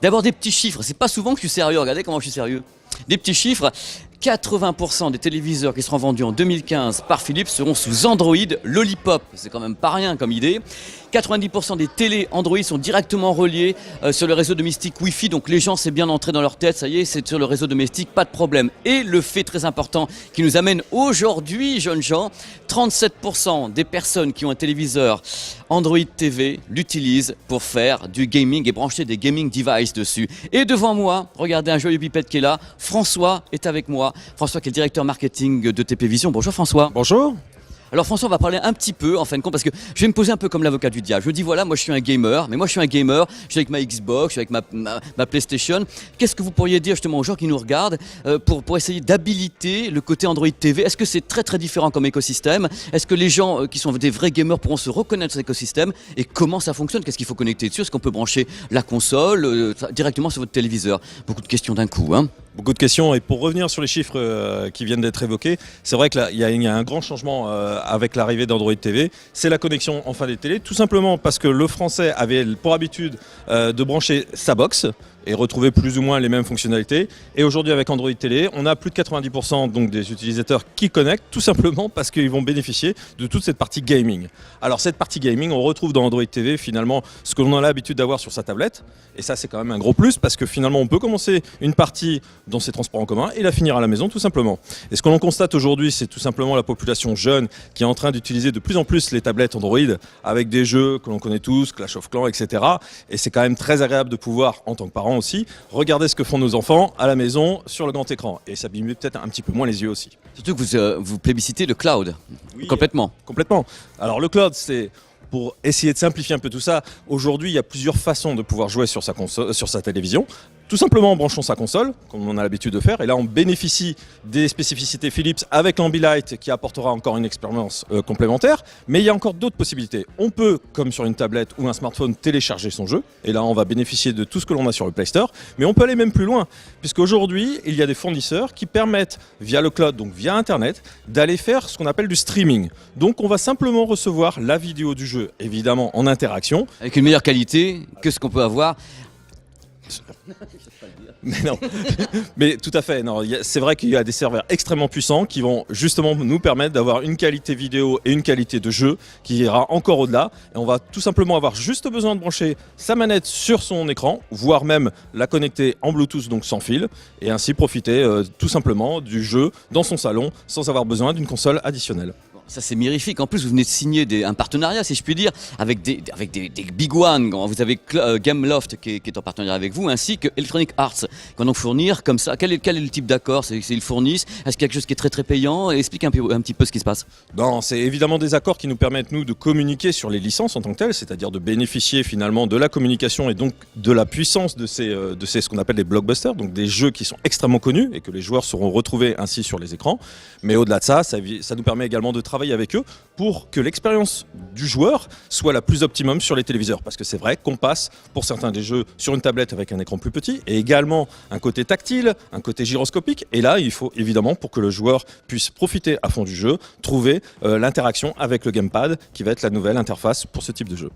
D'abord des petits chiffres, c'est pas souvent que je suis sérieux, regardez comment je suis sérieux. Des petits chiffres, 80% des téléviseurs qui seront vendus en 2015 par Philips seront sous Android Lollipop, c'est quand même pas rien comme idée. 90% des télés Android sont directement reliés sur le réseau domestique Wi-Fi, donc les gens c'est bien entré dans leur tête, ça y est, c'est sur le réseau domestique, pas de problème. Et le fait très important qui nous amène aujourd'hui, jeunes gens, 37% des personnes qui ont un téléviseur Android TV l'utilisent pour faire du gaming et brancher des gaming devices dessus. Et devant moi, regardez un joyeux pipette qui est là, François est avec moi. François qui est le directeur marketing de TP Vision. Bonjour François. Bonjour. Alors François, on va parler un petit peu en fin de compte parce que je vais me poser un peu comme l'avocat du diable. Je me dis voilà, moi je suis un gamer, mais moi je suis un gamer, je suis avec ma Xbox, je suis avec ma PlayStation. Qu'est-ce que vous pourriez dire justement aux gens qui nous regardent pour essayer d'habiliter le côté Android TV? Est-ce que c'est très très différent comme écosystème? Est-ce que les gens qui sont des vrais gamers pourront se reconnaître dans cet écosystème? Et comment ça fonctionne? Qu'est-ce qu'il faut connecter dessus? Est-ce qu'on peut brancher la console directement sur votre téléviseur? Beaucoup de questions d'un coup, hein. Beaucoup de questions, et pour revenir sur les chiffres qui viennent d'être évoqués, c'est vrai qu'il y a un grand changement avec l'arrivée d'Android TV, c'est la connexion enfin des télés, tout simplement parce que le français avait pour habitude de brancher sa box et retrouver plus ou moins les mêmes fonctionnalités. Et aujourd'hui avec Android Télé, on a plus de 90% donc des utilisateurs qui connectent, tout simplement parce qu'ils vont bénéficier de toute cette partie gaming. Alors cette partie gaming, on retrouve dans Android TV finalement ce que l'on a l'habitude d'avoir sur sa tablette, et ça c'est quand même un gros plus parce que finalement on peut commencer une partie dans ses transports en commun et la finir à la maison tout simplement. Et ce que l'on constate aujourd'hui, c'est tout simplement la population jeune qui est en train d'utiliser de plus en plus les tablettes Android avec des jeux que l'on connaît tous, Clash of Clans, etc. Et c'est quand même très agréable de pouvoir, en tant que parent aussi, regarder ce que font nos enfants à la maison sur le grand écran. Et ça abîme peut-être un petit peu moins les yeux aussi. Surtout que vous plébiscitez le cloud, Oui, complètement. Complètement. Alors le cloud, c'est... Pour essayer de simplifier un peu tout ça, aujourd'hui il y a plusieurs façons de pouvoir jouer sur sa télévision. Tout simplement en branchant sa console, comme on a l'habitude de faire, et là on bénéficie des spécificités Philips avec l'Ambilight qui apportera encore une expérience complémentaire, mais il y a encore d'autres possibilités. On peut, comme sur une tablette ou un smartphone, télécharger son jeu, et là on va bénéficier de tout ce que l'on a sur le Play Store, mais on peut aller même plus loin, puisqu'aujourd'hui il y a des fournisseurs qui permettent, via le cloud, donc via Internet, d'aller faire ce qu'on appelle du streaming. Donc on va simplement recevoir la vidéo du jeu, évidemment en interaction. Avec une meilleure qualité que ce qu'on peut avoir. Mais non, mais tout à fait. Non, c'est vrai qu'il y a des serveurs extrêmement puissants qui vont justement nous permettre d'avoir une qualité vidéo et une qualité de jeu qui ira encore au-delà. Et on va tout simplement avoir juste besoin de brancher sa manette sur son écran, voire même la connecter en Bluetooth, donc sans fil, et ainsi profiter tout simplement du jeu dans son salon sans avoir besoin d'une console additionnelle. Ça c'est mirifique. En plus, vous venez de signer un partenariat, si je puis dire, avec des big one. Vous avez Gameloft qui est en partenariat avec vous, ainsi que Electronic Arts, qui vont donc fournir comme ça. Quel est le type d'accord? Ils fournissent? Est-ce qu'il y a quelque chose qui est très très payant? Explique un petit peu ce qui se passe. Non, c'est évidemment des accords qui nous permettent nous de communiquer sur les licences en tant que telles, c'est-à-dire de bénéficier finalement de la communication et donc de la puissance de ces ce qu'on appelle des blockbusters, donc des jeux qui sont extrêmement connus et que les joueurs sauront retrouver ainsi sur les écrans. Mais au-delà de ça nous permet également de travailler avec eux pour que l'expérience du joueur soit la plus optimum sur les téléviseurs, parce que c'est vrai qu'on passe pour certains des jeux sur une tablette avec un écran plus petit et également un côté tactile, un côté gyroscopique, et là il faut évidemment, pour que le joueur puisse profiter à fond du jeu, trouver l'interaction avec le gamepad qui va être la nouvelle interface pour ce type de jeu.